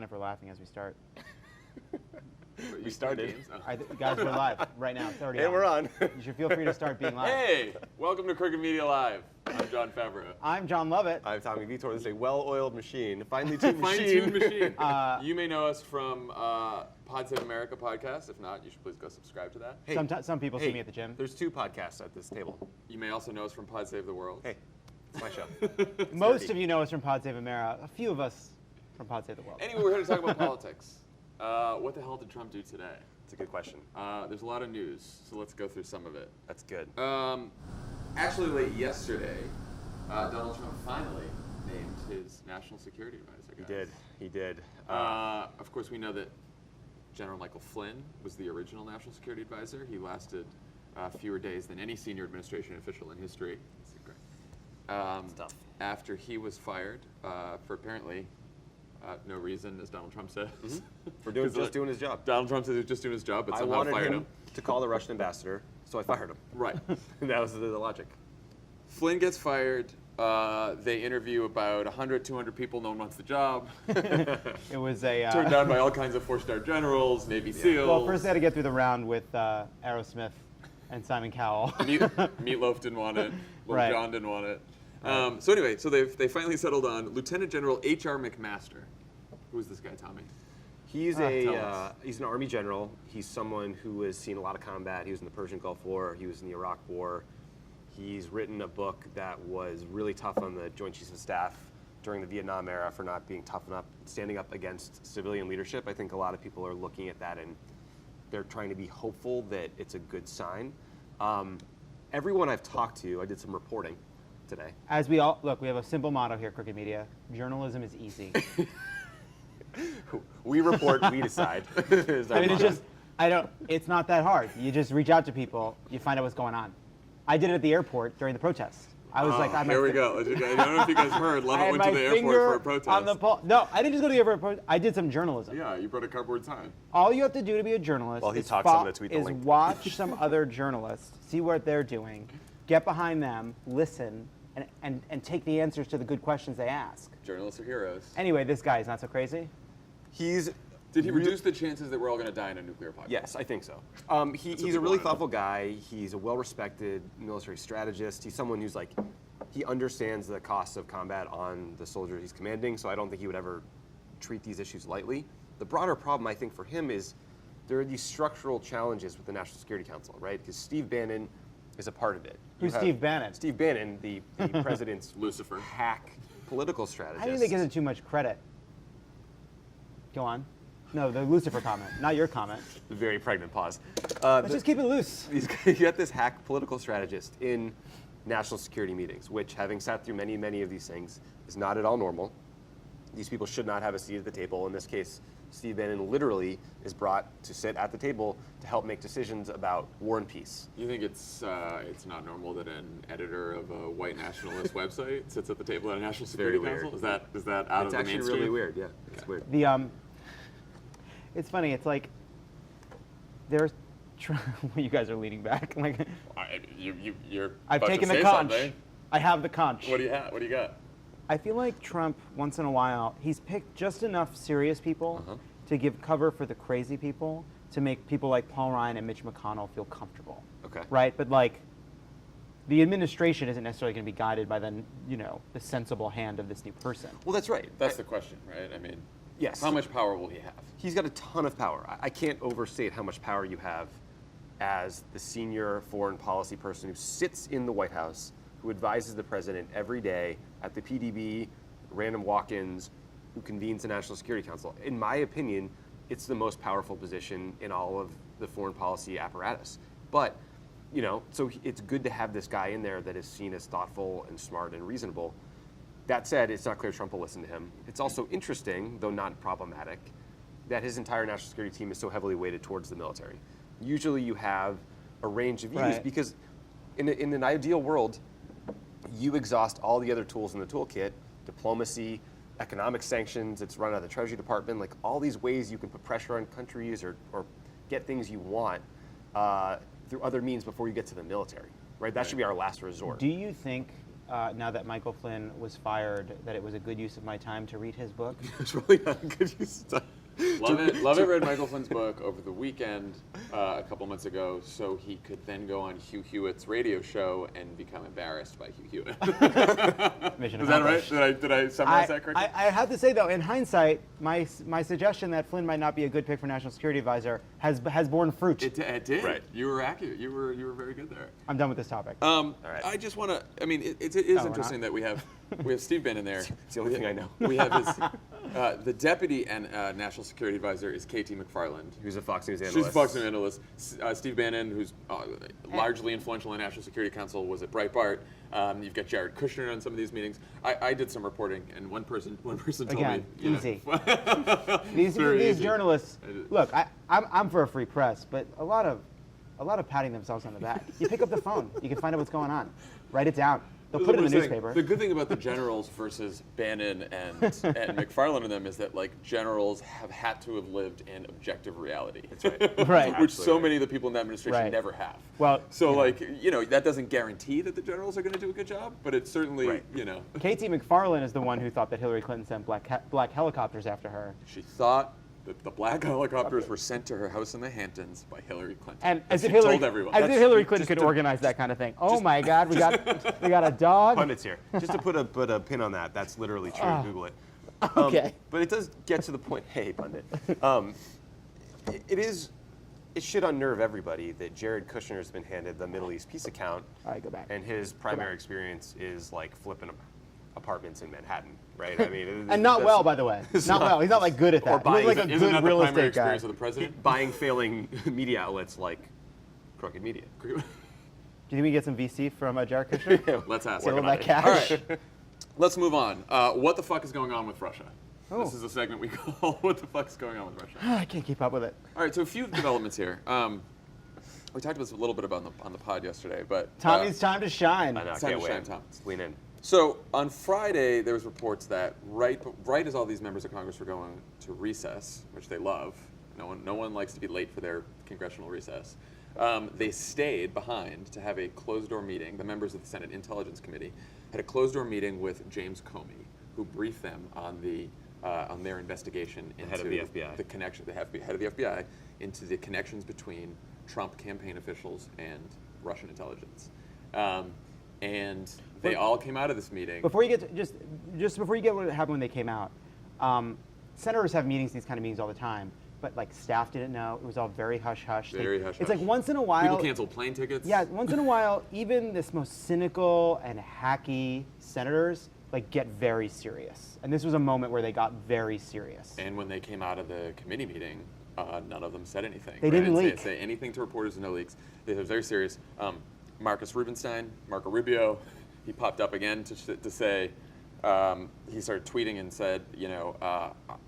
fine if we're laughing as we start. We started. Guys, we're live right now. It's already And we're on. You should feel free to start being live. Hey, welcome to Crooked Media Live. I'm John Favreau. I'm John Lovett. I'm Tommy Vitor. This is a well-oiled machine. Finely tuned Fine-tuned machine. machine. You may know us from Pod Save America podcast. If not, you should please go subscribe to that. Hey, Some people see me at the gym. There's 2 podcasts at this table. You may also know us from Pod Save the World. Hey, it's my show. Most of you know us from Pod Save America. A few of us from Pod Save the World. Anyway, we're here to talk about politics. What the hell did Trump do today? It's a good question. There's a lot of news, so let's go through some of it. That's good. Actually, late yesterday, Donald Trump finally named his national security advisor. Guys. He did. Of course, we know that General Michael Flynn was the original national security advisor. He lasted fewer days than any senior administration official in history. Stuff. After he was fired for apparently no reason, as Donald Trump says. Mm-hmm. For doing his job. Donald Trump says he was just doing his job, but I somehow wanted fired him to call the Russian ambassador, so I fired him. Right. That was the logic. Flynn gets fired. They interview about 100, 200 people. No one wants the job. It was a Turned down by all kinds of 4-star generals, Navy SEALs. Well, first they had to get through the round with Aerosmith and Simon Cowell. Meatloaf didn't want it. Lil Right. Jon didn't want it. So anyway, they finally settled on Lieutenant General H.R. McMaster. Who's this guy, Tommy? He's Tell he's an Army general. He's someone who has seen a lot of combat. He was in the Persian Gulf War. He was in the Iraq War. He's written a book that was really tough on the Joint Chiefs of Staff during the Vietnam era for not being tough enough, standing up against civilian leadership. I think a lot of people are looking at that and they're trying to be hopeful that it's a good sign. Everyone I've talked to, I did some reporting today. As we all look, we have a simple motto here, Crooked Media: journalism is easy. We report, we decide. I mean, it's not that hard. You just reach out to people, you find out what's going on. I did it at the airport during the protest. I was like, here we go. I don't know if you guys heard. Lovett went to the airport for a protest. On the no, I didn't just go to the airport. I did some journalism. Yeah, you brought a cardboard sign. All you have to do to be a journalist While he is, talks, I'm gonna tweet the link. watch some other journalists, see what they're doing, get behind them, listen, and take the answers to the good questions they ask. Journalists are heroes. Anyway, this guy is not so crazy. Did he reduce the chances that we're all going to die in a nuclear apocalypse? Yes, I think so. He's a really thoughtful guy. He's a well-respected military strategist. He's someone who's he understands the costs of combat on the soldiers he's commanding, so I don't think he would ever treat these issues lightly. The broader problem, I think, for him is there are these structural challenges with the National Security Council, right? Because Steve Bannon is a part of it. Who's Steve Bannon? Steve Bannon, the president's Lucifer hack political strategist. I think they give him too much credit. Go on. No, the Lucifer comment, not your comment. Very pregnant pause. Let's just keep it loose. You got this hack political strategist in national security meetings, which, having sat through many, many of these things, is not at all normal. These people should not have a seat at the table. In this case, Steve Bannon literally is brought to sit at the table to help make decisions about war and peace. You think it's not normal that an editor of a white nationalist website sits at the table at a national security council? Is that out of the mainstream? It's actually really weird. Yeah, it's weird. It's funny. It's like there's. You guys are leaning back. You're. I've about taken to the say conch. something. I have the conch. What do you have? What do you got? I feel like Trump, once in a while, he's picked just enough serious people to give cover for the crazy people, to make people like Paul Ryan and Mitch McConnell feel comfortable. Okay. Right? But the administration isn't necessarily going to be guided by the sensible hand of this new person. Well, that's right. That's the question, right? I mean, yes. How much power will he have? He's got a ton of power. I can't overstate how much power you have as the senior foreign policy person who sits in the White House, who advises the president every day at the PDB, random walk-ins, who convenes the National Security Council. In my opinion, it's the most powerful position in all of the foreign policy apparatus. But, so it's good to have this guy in there that is seen as thoughtful and smart and reasonable. That said, it's not clear Trump will listen to him. It's also interesting, though not problematic, that his entire national security team is so heavily weighted towards the military. Usually you have a range of views because in an ideal world, you exhaust all the other tools in the toolkit, diplomacy, economic sanctions, it's run out of the Treasury Department, all these ways you can put pressure on countries or get things you want through other means before you get to the military, right? That should be our last resort. Do you think now that Michael Flynn was fired, that it was a good use of my time to read his book. It's really not a good use of time. Love it. Read Michael Flynn's book over the weekend a couple months ago, so he could then go on Hugh Hewitt's radio show and become embarrassed by Hugh Hewitt. Mission Is that right? accomplished. Did I summarize that correctly? I have to say though, in hindsight, my suggestion that Flynn might not be a good pick for national security advisor has borne fruit. It did. Right. You were accurate. You were very good there. I'm done with this topic. right. I just want to. I mean, it is we're interesting not. that we have Steve Bannon there. It's the only thing I know. We have his the deputy and national security advisor is K.T. McFarland. Who's a Fox News analyst. She's a Fox News analyst. Steve Bannon, who's largely influential in National Security Council, was at Breitbart. You've got Jared Kushner on some of these meetings. I did some reporting, and one person told Again, me, you easy. know, these very easy. journalists, look, I'm for a free press, but a lot of patting themselves on the back. You pick up the phone, you can find out what's going on, write it down. They'll put it in the newspaper. The good thing about the generals versus Bannon and McFarland and them is that like generals have had to have lived in objective reality. That's right. Right. Which so many of the people in that administration Right. never have. Well, so you know. like, you know, that doesn't guarantee that the generals are going to do a good job, but it's certainly, Right. you know. K.T. McFarland is the one who thought that Hillary Clinton sent black helicopters after her. She thought that the black helicopters were sent to her house in the Hamptons by Hillary Clinton. And as she if Hillary, told everyone. as if Hillary Clinton just could to- organize that kind of thing. Oh my God, we got a dog. Pundits here. Just to put a pin on that, that's literally true. Google it. Okay. But it does get to the point. Hey, pundit. It should unnerve everybody that Jared Kushner has been handed the Middle East peace account, All right, go back. and his back. primary experience is like flipping apartments in Manhattan, right? I mean, And not that's- well, by the way. Not well. He's not like good at that. Or He looks like a Isn't good that the real primary estate guy. experience of the president? buying failing media outlets like Crooked Media. Do you think we get some VC from Jared Kushner? Let's ask. Steal Working that on it. cash. All right. Let's move on. What the fuck is going on with Russia? Oh. This is a segment we call "What the fuck is going on with Russia." I can't keep up with it. All right, so a few developments here. We talked about this a little bit about on the pod yesterday, but Tommy's time to shine. I know, I It's time can't to shine, wait. Tom. Let's lean in. So on Friday, there was reports that right as all these members of Congress were going to recess, which they love, no one likes to be late for their congressional recess. They stayed behind to have a closed-door meeting. The members of the Senate Intelligence Committee had a closed-door meeting with James Comey, who briefed them on their investigation into head of the FBI. the connection. The head of the FBI into the connections between Trump campaign officials and Russian intelligence. And they all came out of this meeting. Before you get to, just before you get what happened when they came out, senators have meetings, these kind of meetings all the time, but like staff didn't know. It was all very hush hush. Very It's hush-hush. like once in a while. People canceled plane tickets. Yeah, once in a while, even this most cynical and hacky senators like get very serious. And this was a moment where they got very serious. And when they came out of the committee meeting, none of them said anything. They didn't Say- leak. Say anything to reporters, no leaks. It was very serious. Marco Rubio, he popped up again to say, he started tweeting and said,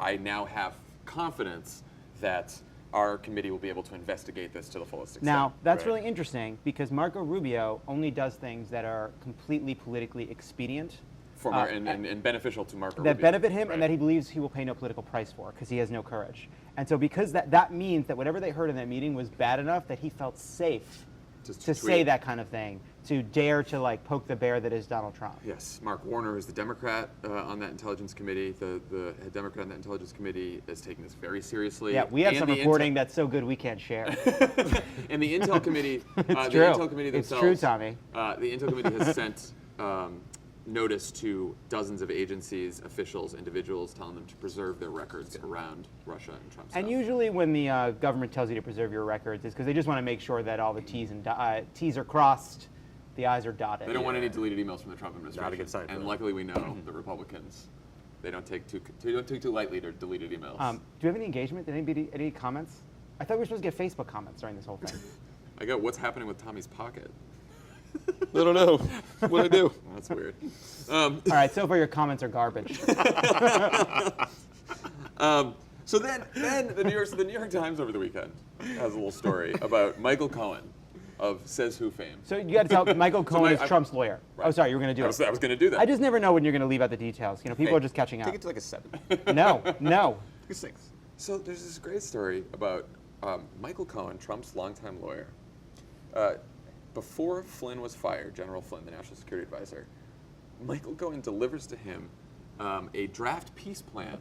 I now have confidence that our committee will be able to investigate this to the fullest extent. Now, that's Right. really interesting because Marco Rubio only does things that are completely politically expedient. And beneficial to Marco That Rubio. benefit him Right. and that he believes he will pay no political price for because he has no courage. And so because that means that whatever they heard in that meeting was bad enough that he felt safe Just to tweet say it. that kind of thing, to dare to like poke the bear that is Donald Trump. Yes, Mark Warner is the Democrat on that intelligence committee. The head Democrat on that intelligence committee is taking this very seriously. Yeah, we have And some the reporting that's so good we can't share. And the Intel committee, It's the true. Intel committee It's themselves. true, Tommy. The Intel committee has sent notice to dozens of agencies, officials, individuals, telling them to preserve their records around Russia and Trump stuff. And usually when the government tells you to preserve your records, it's because they just want to make sure that all the T's are crossed, the I's are dotted. They don't want any deleted emails from the Trump administration. Not a good sign for And them. luckily, we know the Republicans. They don't take too lightly to deleted emails. Do you have any engagement? Did anybody any comments? I thought we were supposed to get Facebook comments during this whole thing. I got what's happening with Tommy's pocket. I don't know. What I do? That's weird. All right, so far your comments are garbage. So then the New York Times over the weekend has a little story about Michael Cohen of Says Who fame. So you got to tell Michael Cohen is I- Trump's lawyer. Right. Oh, sorry, you were going to do I it. was going to do that. I just never know when you're going to leave out the details. People Hey, are just catching up. Take it to like a 7. No. Like a 6. So there's this great story about Michael Cohen, Trump's longtime lawyer. Before Flynn was fired, General Flynn, the National Security Advisor, Michael Cohen delivers to him a draft peace plan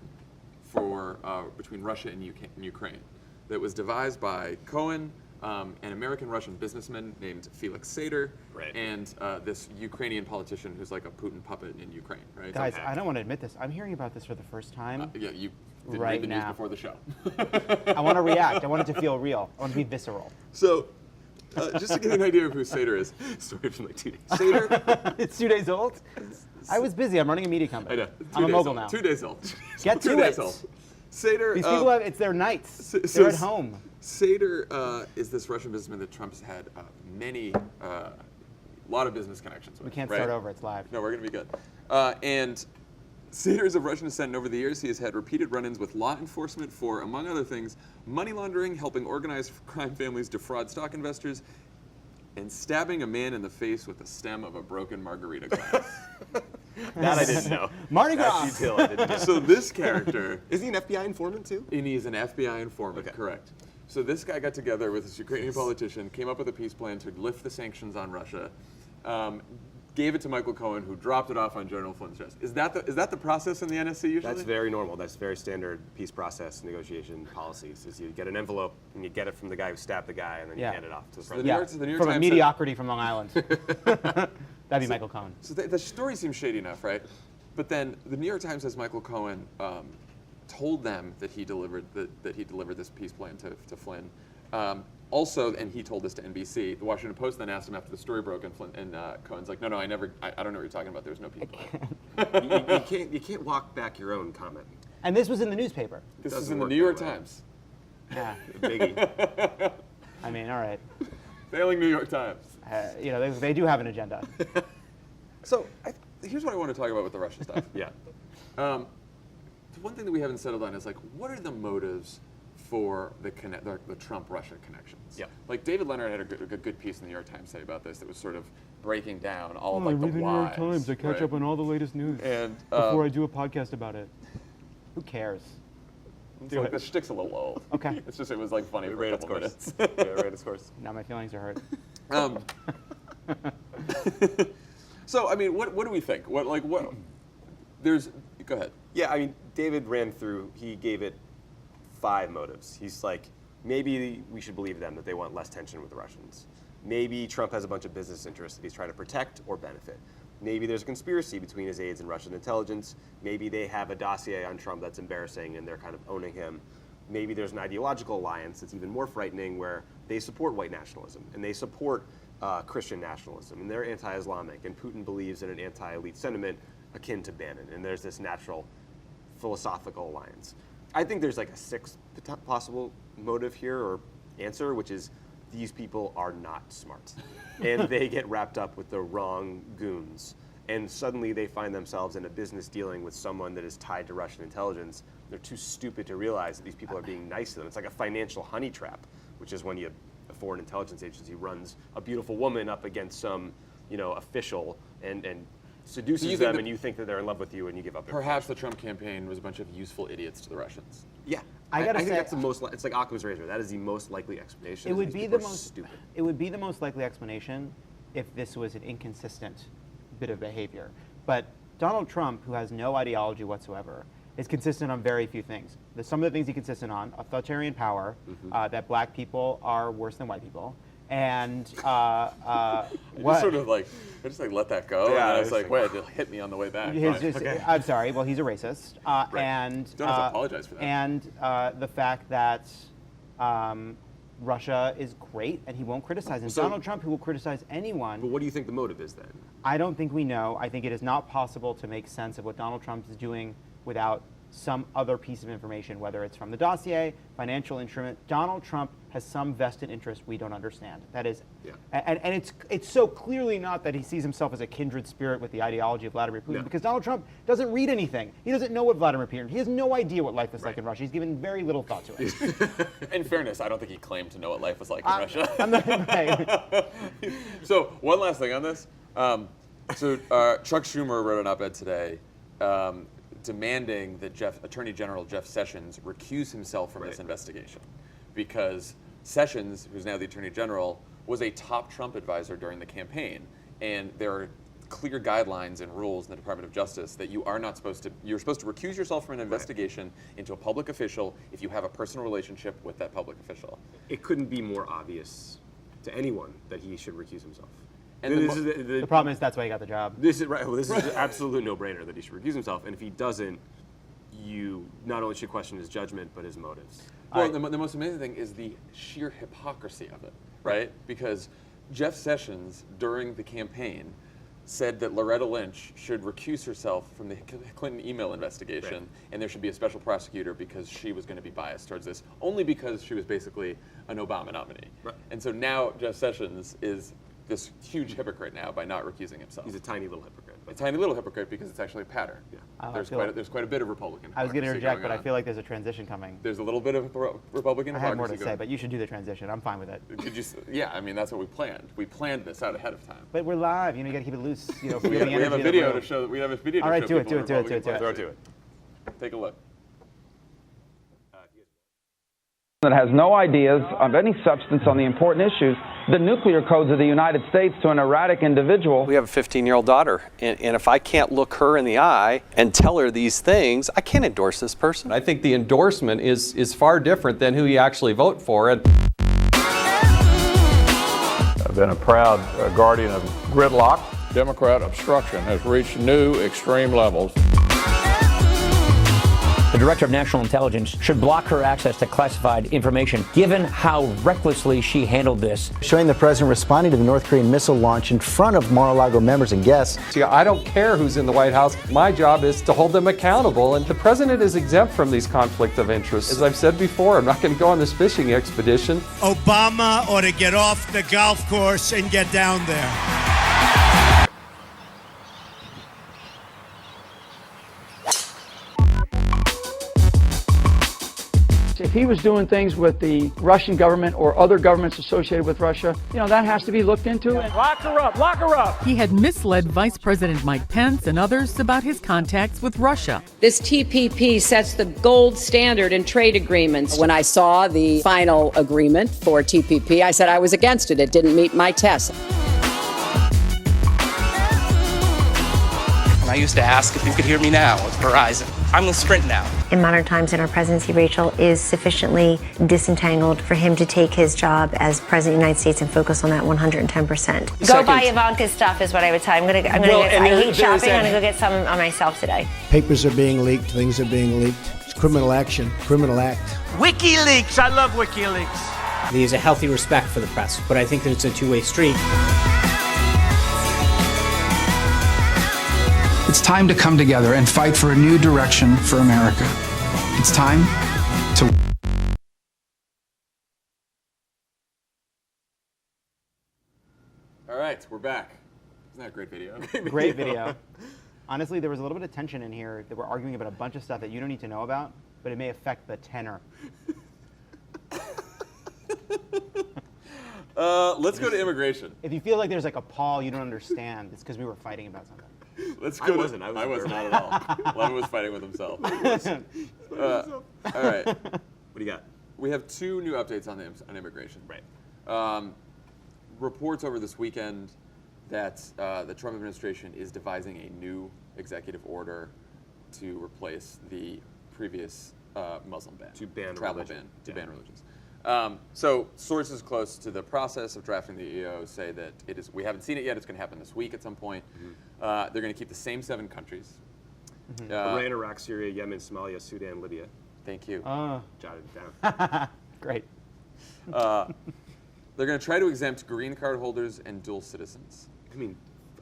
for between Russia and Ukraine that was devised by Cohen, an American-Russian businessman named Felix Sater, Right. and this Ukrainian politician who's like a Putin puppet in Ukraine, right? Guys, I don't want to admit this. I'm hearing about this for the first time. Yeah, you didn't Right read the news now. before the show. I want to react. I want it to feel real. I want to be visceral. So, just to get an idea of who Sater is, Story from like 2 days. Sater, It's 2 days old? I was busy. I'm running a media company. I know, I'm a mogul now. 2 days old. Get to 2 days it. old. Sater, These people it's their nights. so They're at home. Sater is this Russian businessman that Trump's had a lot of business connections with. We can't right? start over. It's live. No, we're going to be good. And Sater is of Russian descent, and over the years he has had repeated run-ins with law enforcement for, among other things, money laundering, helping organized crime families defraud stock investors, and stabbing a man in the face with the stem of a broken margarita glass. That I didn't know. Mardi That Gras. detail I didn't know. So this character, Is he an FBI informant too? and he's an FBI informant, Okay. correct. So this guy got together with this Ukrainian politician, came up with a peace plan to lift the sanctions on Russia, gave it to Michael Cohen, who dropped it off on General Flynn's desk. Is that the process in the NSC usually? That's very normal. That's very standard peace process negotiation policies. Is you get an envelope and you get it from the guy who stabbed the guy, and then Yeah. you hand it off to the the president. New Yeah, York- the New York from a Times said- mediocrity from Long Island. That'd be Michael Cohen. So the story seems shady enough, right? But then the New York Times says Michael Cohen told them that he delivered this peace plan to Flynn. Also, and he told this to NBC. The Washington Post then asked him after the story broke, and Cohen's like, no, I don't know what you're talking about. There was no peace plan. You can't walk back your own comment. And this was in the newspaper. This is Doesn't in the work New York that way. Times. Yeah. Biggie. I mean, all right. Failing New York Times. They do have an agenda. So here's what I want to talk about with the Russia stuff. Yeah. The one thing that we haven't settled on is like, what are the motives for the Trump-Russia connections? Yeah. Like David Leonard had a good piece in the New York Times say about this that was sort of breaking down all of like the whys. right? all the latest news And I do a podcast about it. Who cares? it's like the shtick's a little old. Okay. It's just it was like funny It for a ran its couple course. minutes. Yeah, it ran its course. Now my feelings are hurt. So I mean, what do we think? What? There's. Go ahead. Yeah, I mean, David ran through, he gave it 5 motives. He's like, maybe we should believe them that they want less tension with the Russians. Maybe Trump has a bunch of business interests that he's trying to protect or benefit. Maybe there's a conspiracy between his aides and Russian intelligence. Maybe they have a dossier on Trump that's embarrassing and they're kind of owning him. Maybe there's an ideological alliance that's even more frightening where they support white nationalism and they support Christian nationalism and they're anti-Islamic and Putin believes in an anti-elite sentiment akin to Bannon, and there's this natural philosophical alliance. I think there's like a 6th possible motive here or answer, which is these people are not smart and they get wrapped up with the wrong goons and suddenly they find themselves in a business dealing with someone that is tied to Russian intelligence. They're too stupid to realize that these people are being nice to them. It's like a financial honey trap, which is when a foreign intelligence agency runs a beautiful woman up against some official and seduces them, and you think that they're in love with you, and you give up. Perhaps the Trump campaign was a bunch of useful idiots to the Russians. Yeah, I gotta think say- that's the most. It's like Occam's razor. That is the most likely explanation. It is would these be people the are most stupid. It would be the most likely explanation if this was an inconsistent bit of behavior. But Donald Trump, who has no ideology whatsoever, is consistent on very few things. Some of the things he's consistent on: authoritarian power, that black people are worse than white people, and I just sort of like, I just like let that go. Yeah, and I I was like, just- wait, it hit me on the way back. his Fine. just, Okay. I'm sorry. Well, he's a racist, and Don't have to apologize for that. And the fact that Russia is great, and he won't criticize. And So- Donald Trump, who will criticize anyone. But what do you think the motive is then? I don't think we know. I think it is not possible to make sense of what Donald Trump is doing without some other piece of information, whether it's from the dossier, financial instrument. Donald Trump has some vested interest we don't understand. That is, Yeah. and it's so clearly not that he sees himself as a kindred spirit with the ideology of Vladimir Putin, No. because Donald Trump doesn't read anything. He doesn't know what Vladimir Putin. He has no idea what life is like in Russia. He's given very little thought to it. In fairness, I don't think he claimed to know what life was like in Russia. I'm not, right. So one last thing on this. Chuck Schumer wrote an op-ed today demanding that Attorney General Jeff Sessions recuse himself from this investigation because Sessions, who's now the Attorney General, was a top Trump advisor during the campaign. And there are clear guidelines and rules in the Department of Justice that you are not supposed to, you're supposed to recuse yourself from an investigation into a public official if you have a personal relationship with that public official. It couldn't be more obvious to anyone that he should recuse himself. And The problem is that's why he got the job. This is right. Well, this is an absolute no-brainer that he should recuse himself, and if he doesn't, you not only should question his judgment but his motives. Well, the most amazing thing is the sheer hypocrisy of it, right? Because Jeff Sessions, during the campaign, said that Loretta Lynch should recuse herself from the Clinton email investigation, and there should be a special prosecutor because she was going to be biased towards this, only because she was basically an Obama nominee. Right. And so now Jeff Sessions is this huge hypocrite now by not recusing himself. He's a tiny little hypocrite. A tiny little hypocrite because it's actually a pattern. Yeah. There's quite a bit of Republican hypocrisy. I was going to interject, but I on. feel like there's a transition coming. There's a little bit of Republican I hypocrisy have more to say, going. but you should do the transition. I'm fine with it. Yeah, I mean, that's what we planned. We planned this out ahead of time. But we're live. You know, you got to keep it loose. You know, We have a video to show. We have a video. All right, to do show it, people do it, the do it, do it, do it. Republican Throw it to it. Take a look. That has no ideas of any substance on the important issues, the nuclear codes of the United States, to an erratic individual. We have a 15-year-old daughter, and if I can't look her in the eye and tell her these things, I can't endorse this person. I think the endorsement is far different than who you actually vote for. I've been a proud guardian of gridlock. Democrat obstruction has reached new extreme levels. The Director of National Intelligence should block her access to classified information, given how recklessly she handled this. Showing the president responding to the North Korean missile launch in front of Mar-a-Lago members and guests. See, I don't care who's in the White House. My job is to hold them accountable, and the president is exempt from these conflicts of interest. As I've said before, I'm not going to go on this fishing expedition. Obama ought to get off the golf course and get down there. If he was doing things with the Russian government or other governments associated with Russia, you know, that has to be looked into. Lock her up, lock her up. He had misled Vice President Mike Pence and others about his contacts with Russia. This TPP sets the gold standard in trade agreements. When I saw the final agreement for TPP, I said I was against it. It didn't meet my test. I used to ask if you could hear me now with Verizon. I'm with Sprint now. In modern times in our presidency, Rachel is sufficiently disentangled for him to take his job as president of the United States and focus on that 110%. Go buy Ivanka's stuff is what I would tell him. I hate shopping. I'm going to go get some on myself today. Papers are being leaked. Things are being leaked. It's criminal action, criminal act. WikiLeaks. I love WikiLeaks. There's a healthy respect for the press, but I think that it's a two-way street. It's time to come together and fight for a new direction for America. It's time to... All right, we're back. Isn't that a great video? Great video. Honestly, there was a little bit of tension in here that we're arguing about a bunch of stuff that you don't need to know about, but it may affect the tenor. Let's go to immigration. If you feel like there's like a Paul you don't understand, it's because we were fighting about something. Let's go. I was not at all. Levin was fighting with himself. All right. What do you got? We have two new updates on immigration. Right. Reports over this weekend that the Trump administration is devising a new executive order to replace the previous Muslim ban, to ban travel religion. ban, to ban religions. So sources close to the process of drafting the EO say that it is. We haven't seen it yet. It's going to happen this week at some point. They're going to keep the same 7 countries: Iran, Iraq, Syria, Yemen, Somalia, Sudan, Libya. Thank you. Jotted it down. Great. They're going to try to exempt green card holders and dual citizens. I mean,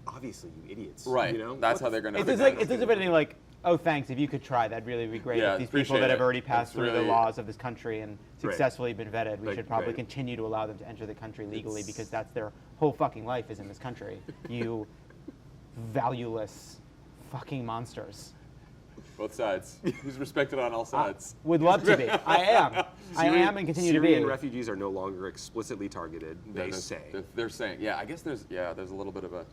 obviously, you idiots. Right. You know? That's how they're going to. It's as if anything like, oh, thanks. If you could try, that'd really be great. Yeah, if these people that have already passed through the really laws of this country and successfully been vetted, we should probably right. continue to allow them to enter the country legally because that's their whole fucking life is in this country. You valueless fucking monsters. Both sides. Who's respected on all sides? Would love to be. I am. I am and continue to be. Syrian refugees are no longer explicitly targeted. They say. They're saying. Yeah, I guess there's a little bit of a.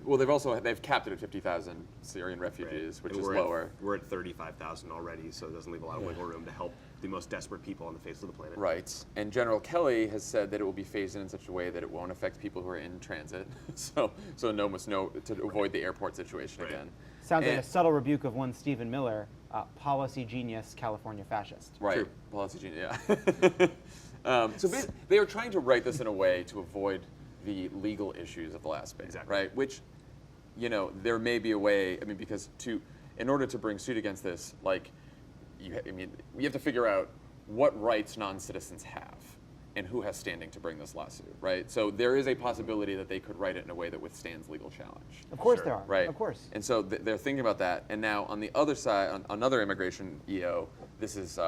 Well, they've capped it at 50,000 Syrian refugees, which is lower. We're at 35,000 already, so it doesn't leave a lot of wiggle room to help the most desperate people on the face of the planet. Right. And General Kelly has said that it will be phased in such a way that it won't affect people who are in transit. so no must know to avoid the airport situation again. Sounds like a subtle rebuke of one Stephen Miller, policy genius, California fascist. Right. True. Policy genius, yeah. So they are trying to write this in a way to avoid the legal issues of the last bid, right? Which, you know, there may be a way, I mean, because in order to bring suit against this, like, you have to figure out what rights non-citizens have and who has standing to bring this lawsuit, right? So there is a possibility that they could write it in a way that withstands legal challenge. Of course there are, right? Of course. And so they're thinking about that. And now on the other side, on another immigration EO, this is,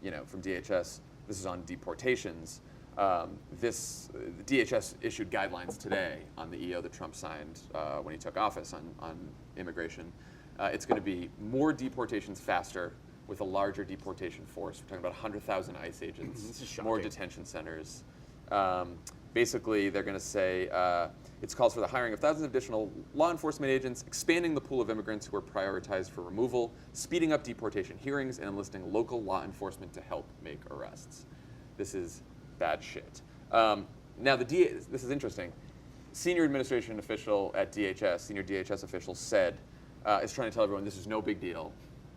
you know, from DHS, this is on deportations. The DHS issued guidelines today on the EO that Trump signed when he took office on immigration. It's going to be more deportations faster with a larger deportation force. We're talking about 100,000 ICE agents, more detention centers. Basically, they're going to say it calls for the hiring of thousands of additional law enforcement agents, expanding the pool of immigrants who are prioritized for removal, speeding up deportation hearings, and enlisting local law enforcement to help make arrests. This is bad shit. Now, this is interesting. Senior administration official at DHS, senior DHS official said, is trying to tell everyone this is no big deal.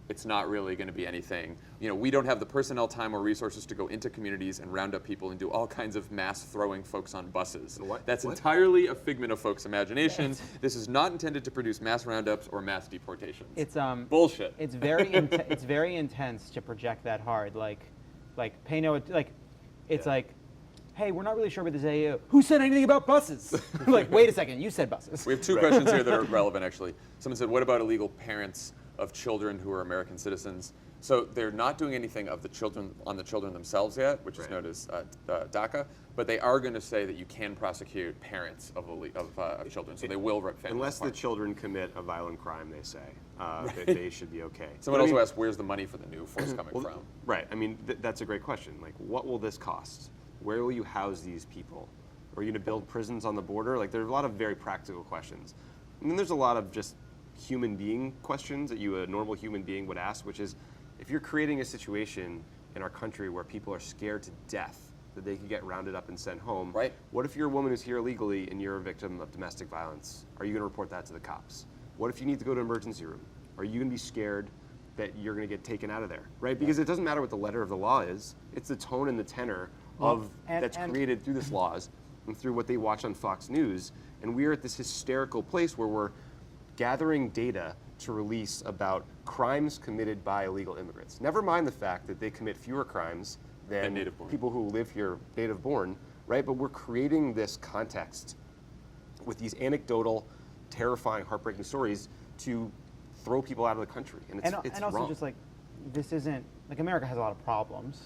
It's not really going to be anything. You know, we don't have the personnel, time, or resources to go into communities and round up people and do all kinds of mass throwing folks on buses. That's entirely a figment of folks' imagination. This is not intended to produce mass roundups or mass deportations. It's bullshit. It's very it's very intense to project that hard. Like pay no like, it's like, hey, we're not really sure about this AO. Who said anything about buses? Like, wait a second, you said buses. We have two questions here that are relevant, actually. Someone said, what about illegal parents of children who are American citizens? So they're not doing anything on the children themselves yet, which is known as DACA, but they are going to say that you can prosecute parents of children, so they will rip families Unless apart. the children commit a violent crime, they say, that they should be okay. Someone also asked, where's the money for the new force coming from? Right, I mean, that's a great question. Like, what will this cost? Where will you house these people? Are you going to build prisons on the border? Like, there's a lot of very practical questions. And then there's a lot of just human being questions that a normal human being would ask, which is, if you're creating a situation in our country where people are scared to death that they could get rounded up and sent home, right? What if you're a woman who's here illegally and you're a victim of domestic violence? Are you going to report that to the cops? What if you need to go to an emergency room? Are you going to be scared that you're going to get taken out of there, right? Because it doesn't matter what the letter of the law is; it's the tone and the tenor that's created through this laws and through what they watch on Fox News. And we're at this hysterical place where we're gathering data to release about crimes committed by illegal immigrants. Never mind the fact that they commit fewer crimes than people who live here native born, right? But we're creating this context with these anecdotal, terrifying, heartbreaking stories to throw people out of the country. And it's also wrong. just like, this isn't, like, America has a lot of problems.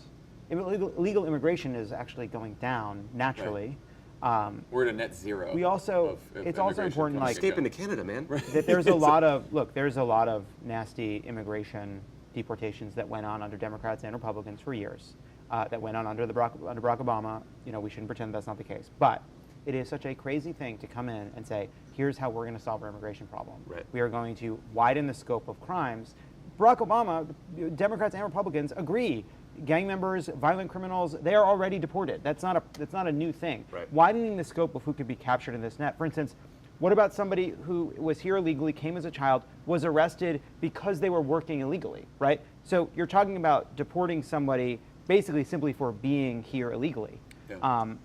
Illegal immigration is actually going down naturally. Right. We're at a net zero. We also, it's also important, like, escaping to Canada, man. That there's a lot of, there's a lot of nasty immigration deportations that went on under Democrats and Republicans for years, that went on under Barack Obama. You know, we shouldn't pretend that's not the case. But it is such a crazy thing to come in and say, here's how we're going to solve our immigration problem. Right. We are going to widen the scope of crimes. Barack Obama, Democrats and Republicans agree. Gang members, violent criminals, they are already deported. That's not a new thing. Right. Widening the scope of who could be captured in this net. For instance, what about somebody who was here illegally, came as a child, was arrested because they were working illegally, right? So you're talking about deporting somebody basically simply for being here illegally. Yeah.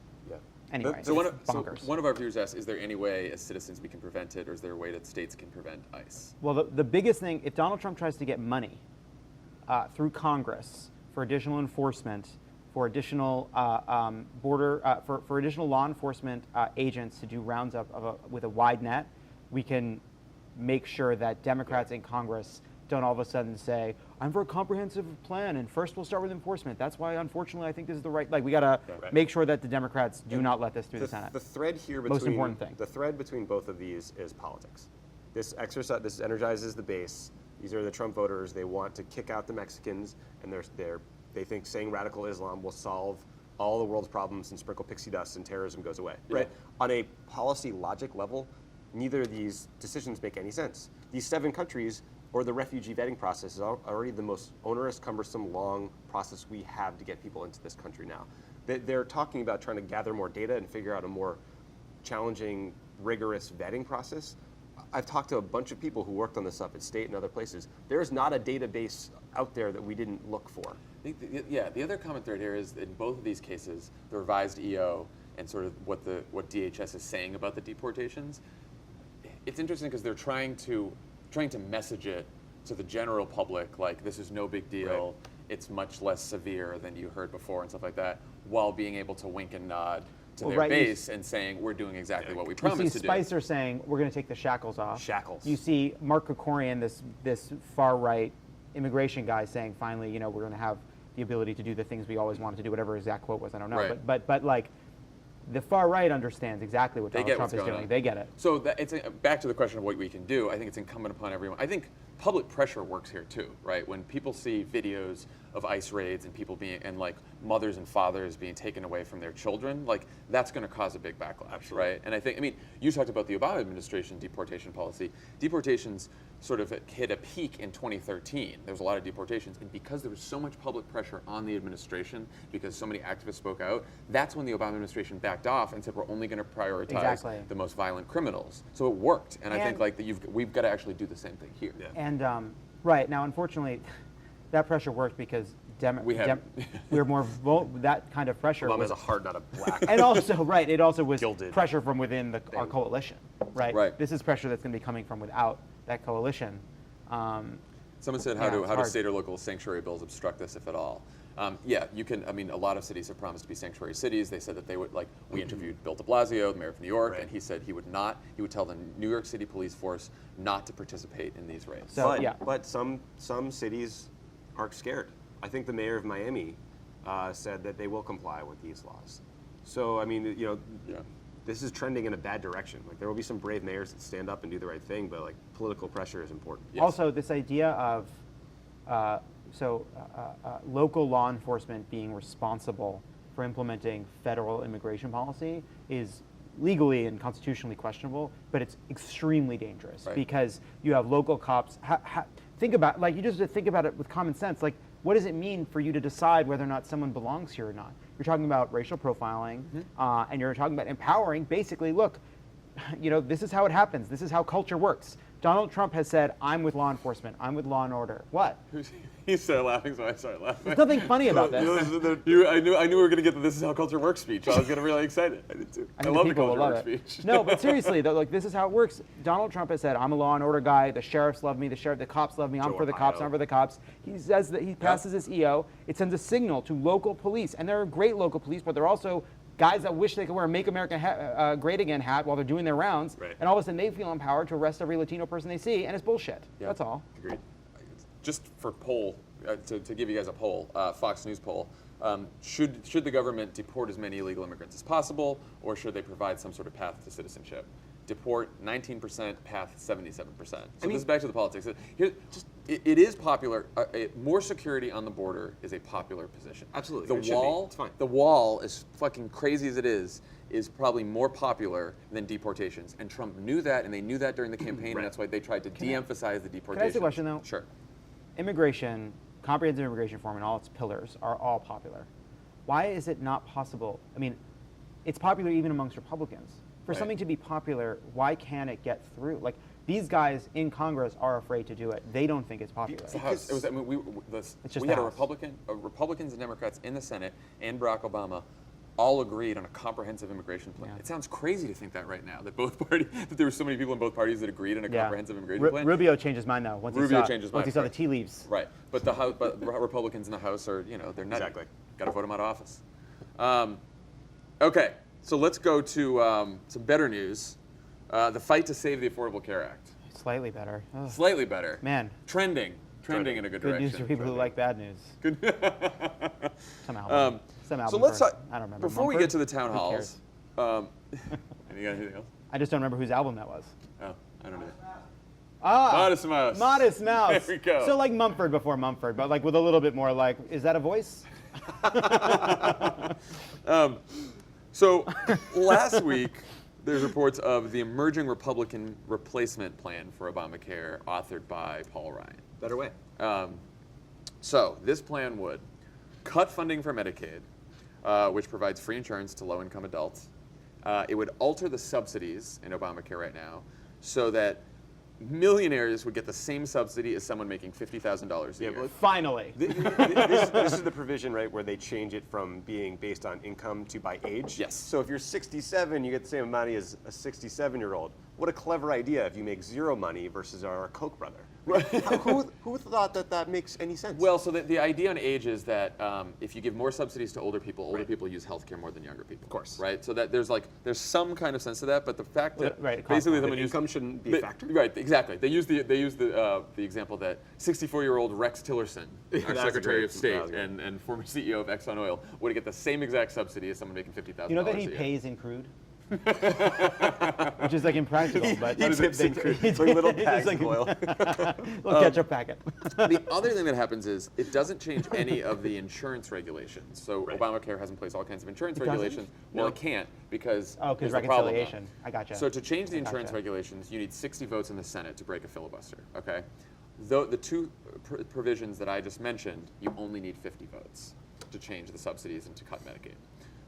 Anyway, so bonkers. one of our viewers asked, is there any way as citizens we can prevent it, or is there a way that states can prevent ICE? Well, the biggest thing, if Donald Trump tries to get money through Congress for additional enforcement, for additional for additional law enforcement agents to do rounds up with a wide net, we can make sure that Democrats in Congress don't all of a sudden say, I'm for a comprehensive plan, and first we'll start with enforcement. That's why, unfortunately, I think this is the right, like, we gotta make sure that the Democrats do not let this through the Senate. The thread here Most important thing. The thread between both of these is politics. This energizes the base. These are the Trump voters. They want to kick out the Mexicans, and they think saying radical Islam will solve all the world's problems and sprinkle pixie dust and terrorism goes away. Yeah. Right? On a policy logic level, neither of these decisions make any sense. These 7 countries or the refugee vetting process is already the most onerous, cumbersome, long process we have to get people into this country now. They're talking about trying to gather more data and figure out a more challenging, rigorous vetting process. I've talked to a bunch of people who worked on this stuff at state and other places. There's not a database out there that we didn't look for. The other common thread here is in both of these cases, the revised EO and sort of what DHS is saying about the deportations. It's interesting because they're trying to message it to the general public like this is no big deal. Right. It's much less severe than you heard before and stuff like that, while being able to wink and nod to their base and saying we're doing exactly what we promised to do. You see Spicer saying we're going to take the shackles off. Shackles. You see Mark Krikorian, this far right immigration guy, saying finally, we're going to have the ability to do the things we always wanted to do. Whatever his exact quote was, I don't know. Right. But like, the far right understands exactly what Donald Trump is doing. They get it. So it's back to the question of what we can do. I think it's incumbent upon everyone. I think public pressure works here too, right? When people see videos of ICE raids and people like mothers and fathers being taken away from their children, like that's going to cause a big backlash, Absolutely. Right? And I think, you talked about the Obama administration deportation policy. Deportations sort of hit a peak in 2013. There was a lot of deportations, and because there was so much public pressure on the administration, because so many activists spoke out, that's when the Obama administration backed off and said we're only going to prioritize the most violent criminals. So it worked, and I think we've got to actually do the same thing here. Yeah. And right now, unfortunately, that pressure worked because we're more that kind of pressure. Obama's a hard, not a black. And also, it also was gilded pressure from within our coalition, right? Right. This is pressure that's going to be coming from without that coalition. Someone said, how do state or local sanctuary bills obstruct this, if at all? You can. A lot of cities have promised to be sanctuary cities. They said that they would, we interviewed Bill de Blasio, the mayor of New York, and he said he would not. He would tell the New York City police force not to participate in these raids. But some cities are scared. I think the mayor of Miami said that they will comply with these laws. So this is trending in a bad direction. Like there will be some brave mayors that stand up and do the right thing, but political pressure is important. Yes. Also, this idea of local law enforcement being responsible for implementing federal immigration policy is legally and constitutionally questionable, but it's extremely dangerous because you have local cops. Think about you just have to think about it with common sense. Like, what does it mean for you to decide whether or not someone belongs here or not? You're talking about racial profiling, and you're talking about empowering. Basically, look, this is how it happens. This is how culture works. Donald Trump has said, I'm with law enforcement. I'm with law and order. What? He started laughing, so I started laughing. There's nothing funny about this. I knew we were going to get the "This is how culture works" speech. I was getting really excited. I did too. I love the culture works speech. No, but seriously, though, this is how it works. Donald Trump has said, "I'm a law and order guy. The sheriffs love me. The cops love me. I'm for the cops. I'm for the cops." He says that he passes this EO. It sends a signal to local police, and there are great local police, but they're also guys that wish they could wear a "Make America Great Again" hat while they're doing their rounds, and all of a sudden they feel empowered to arrest every Latino person they see, and it's bullshit. Yeah. That's all. Agreed. Just for poll, to give you guys a poll, Fox News poll, should the government deport as many illegal immigrants as possible, or should they provide some sort of path to citizenship? Deport 19%, path 77%. So this is back to the politics. It is popular. More security on the border is a popular position. Absolutely. The wall, as fucking crazy as it is probably more popular than deportations. And Trump knew that, and they knew that during the campaign, and that's why they tried to de-emphasize the deportations. Can I ask a question, though? Sure. Immigration, comprehensive immigration reform, and all its pillars are all popular. Why is it not possible? It's popular even amongst Republicans. For something to be popular, why can't it get through? Like, these guys in Congress are afraid to do it. They don't think it's popular. We had Republicans and Democrats in the Senate and Barack Obama all agreed on a comprehensive immigration plan. Yeah. It sounds crazy to think that right now, that there were so many people in both parties that agreed on a comprehensive immigration plan. Rubio changed his mind now once he saw the tea leaves. Right, but but Republicans in the House are, they're nutty. Exactly. Got to vote them out of office. Okay, so let's go to some better news. The fight to save the Affordable Care Act. Slightly better. Oh. Slightly better. Man. Trending in a good direction. Good news for people who like bad news. Good. Somehow. So let's talk. I don't remember. Before we get to the town halls, you got anything else? I just don't remember whose album that was. Oh, I don't know. Modest Mouse. Modest Mouse. There we go. So like Mumford before Mumford, but like with a little bit more like, is that a voice? So last week, There's reports of the emerging Republican replacement plan for Obamacare, authored by Paul Ryan. Better way. So this plan would cut funding for Medicaid, which provides free insurance to low-income adults. It would alter the subsidies in Obamacare right now so that millionaires would get the same subsidy as someone making $50,000 a year. Finally. This is the provision, right, where they change it from being based on income to by age. Yes. So if you're 67, you get the same amount of money as a 67-year-old. What a clever idea if you make zero money versus our Koch brother. Who thought that makes any sense? Well, so the idea on age is that if you give more subsidies to older people use healthcare more than younger people. Of course. Right? So that there's some kind of sense to that, but the fact that basically the income shouldn't be a factor? Right, exactly. They use the example that 64-year-old Rex Tillerson, our Secretary of State and former CEO of Exxon Oil, would get the same exact subsidy as someone making $50,000 You know that he pays in crude? Which is like impractical, but he tips in crude. Like little bags of oil. Little ketchup packet. The other thing that happens is it doesn't change any of the insurance regulations. So Obamacare has in place all kinds of insurance regulations. Well, it can't because because reconciliation. I gotcha. So to change the insurance regulations, you need 60 votes in the Senate to break a filibuster. Okay, the two provisions that I just mentioned, you only need 50 votes to change the subsidies and to cut Medicaid.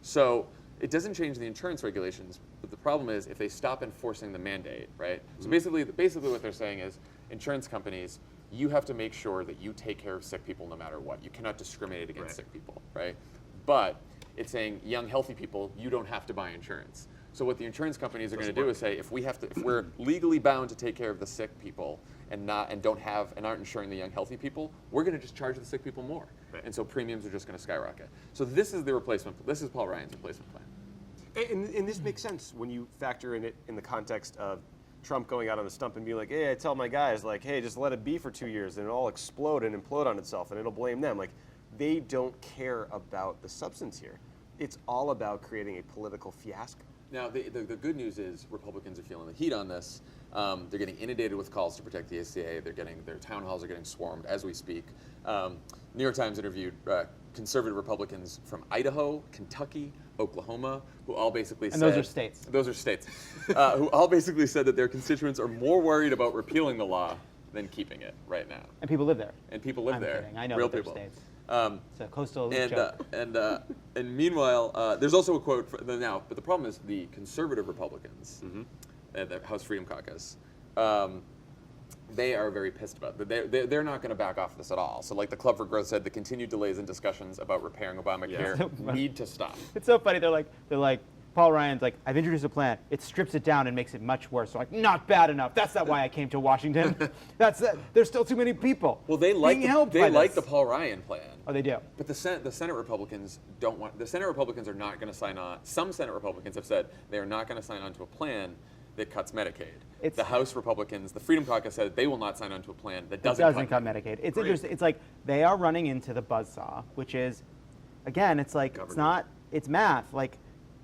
So it doesn't change the insurance regulations, but the problem is if they stop enforcing the mandate, right? So basically what they're saying is insurance companies, you have to make sure that you take care of sick people no matter what. You cannot discriminate against sick people, right? But it's saying young, healthy people, you don't have to buy insurance. So what the insurance companies are going to do is say, if we're legally bound to take care of the sick people and aren't insuring the young, healthy people, we're going to just charge the sick people more. Right. And so premiums are just going to skyrocket. So this is the replacement. This is Paul Ryan's replacement plan. And this makes sense when you factor in it in the context of Trump going out on a stump and being like, hey, I tell my guys, like, hey, just let it be for 2 years and it'll all explode and implode on itself and it'll blame them. Like, they don't care about the substance here. It's all about creating a political fiasco. Now, the good news is Republicans are feeling the heat on this. They're getting inundated with calls to protect the ACA. Their town halls are getting swarmed as we speak. New York Times interviewed conservative Republicans from Idaho, Kentucky, Oklahoma, who all basically said... And those are states. Those are states. Who all basically said that their constituents are more worried about repealing the law than keeping it right now. And people live there. And people live there. Kidding. I know real that people. States. It's a coastal joke. And meanwhile, there's also a quote now, but the problem is the conservative Republicans, the House Freedom Caucus, they are very pissed about it. They're not going to back off this at all. So like the Club for Growth said, the continued delays in discussions about repairing Obamacare need to stop. It's so funny. They're like, Paul Ryan's like, I've introduced a plan. It strips it down and makes it much worse. So like, not bad enough. That's not why I came to Washington. There's still too many people. Well, they like the Paul Ryan plan. Oh, they do. But the Senate Republicans don't want. The Senate Republicans are not going to sign on. Some Senate Republicans have said they are not going to sign on to a plan that cuts Medicaid. The House Republicans, the Freedom Caucus, said they will not sign on to a plan that doesn't cut Medicaid. It's interesting. It's like they are running into the buzzsaw, which is, again, it's like it's math. Like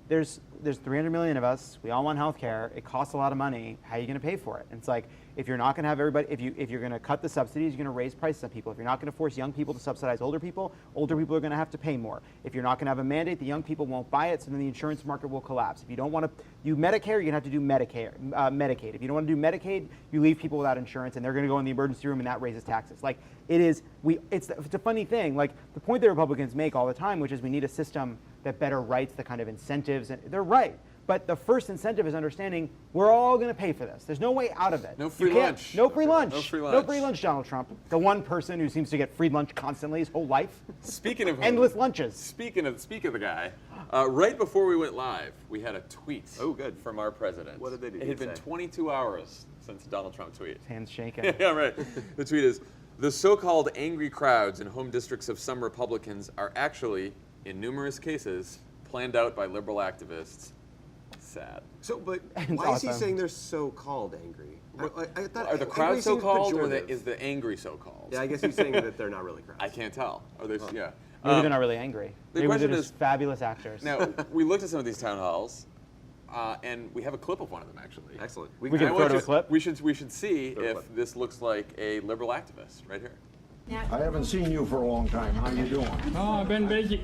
there's 300 million of us. We all want health care. It costs a lot of money. How are you going to pay for it? And it's like if you're not going to have everybody, if you're going to cut the subsidies, you're going to raise prices on people. If you're not going to force young people to subsidize older people are going to have to pay more. If you're not going to have a mandate, the young people won't buy it, so then the insurance market will collapse. If you don't want to do Medicare, you're going to have to do Medicaid. If you don't want to do Medicaid, you leave people without insurance, and they're going to go in the emergency room, and that raises taxes. Like it's a funny thing. Like the point that Republicans make all the time, which is we need a system that better writes the kind of incentives, and they're right. But the first incentive is understanding we're all going to pay for this. There's no way out of it. No free lunch. No free lunch. No free lunch. No free lunch, Donald Trump. The one person who seems to get free lunch constantly his whole life. Speaking of endless lunches. Speaking of the guy, right before we went live, we had a tweet. Oh, good. From our president. What did they do? It had been 22 hours since Donald Trump tweeted. Hands shaking. Yeah, right. The tweet is, the so-called angry crowds in home districts of some Republicans are actually, in numerous cases, planned out by liberal activists. Sad. So, but why is he saying they're so-called angry? I thought are the crowds so-called, or is the angry so-called? Yeah, I guess he's saying that they're not really crowds. I can't tell. Maybe they're not really angry. The Maybe question they're is, just fabulous actors. Now, we looked at some of these town halls, and we have a clip of one of them, actually. Excellent. We can throw to a clip? We should see if this looks like a liberal activist right here. I haven't seen you for a long time. How you doing? Oh, I've been busy.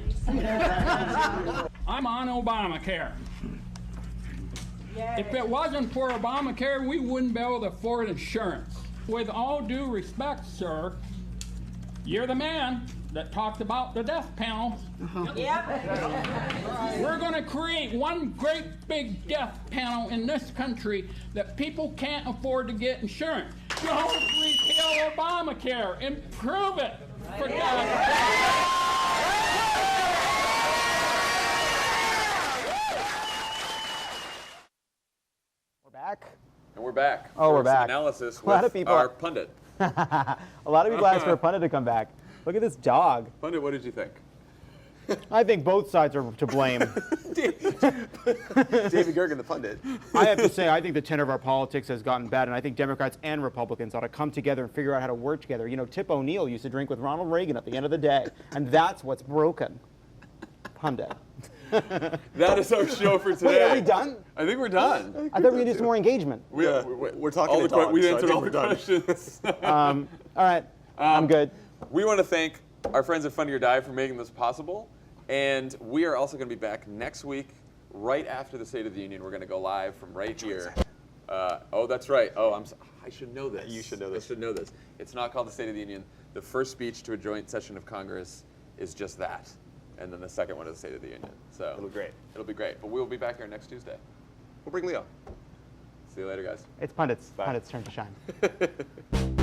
I'm on Obamacare. If it wasn't for Obamacare, we wouldn't be able to afford insurance. With all due respect, sir, you're the man that talked about the death panel. We're going to create one great big death panel in this country that people can't afford to get insurance. Don't repeal Obamacare. Improve it, for God's sake. We're back. And we're back. Oh, we're for some back. Analysis A lot with of people our pundit. A lot of people asked for a pundit to come back. Look at this dog. Pundit, what did you think? I think both sides are to blame. David Gergen, the pundit. I have to say, I think the tenor of our politics has gotten bad, and I think Democrats and Republicans ought to come together and figure out how to work together. You know, Tip O'Neill used to drink with Ronald Reagan at the end of the day, and that's what's broken. Pundit. That is our show for today. Wait, are we done? I think we're done. I thought we were going to do some more engagement. We're talking to dogs, we so I answered think all we're the done. questions. All right, I'm good. We want to thank our friends at Funny or Die for making this possible. And we are also going to be back next week, right after the State of the Union. We're going to go live from right here. Oh, that's right. Oh, I should know this. You should know this. I should know this. It's not called the State of the Union. The first speech to a joint session of Congress is just that. And then the second one is the State of the Union. So It'll be great. It'll be great. But we'll be back here next Tuesday. We'll bring Leo. See you later, guys. It's Pundit's. Bye. Pundit's turn to shine.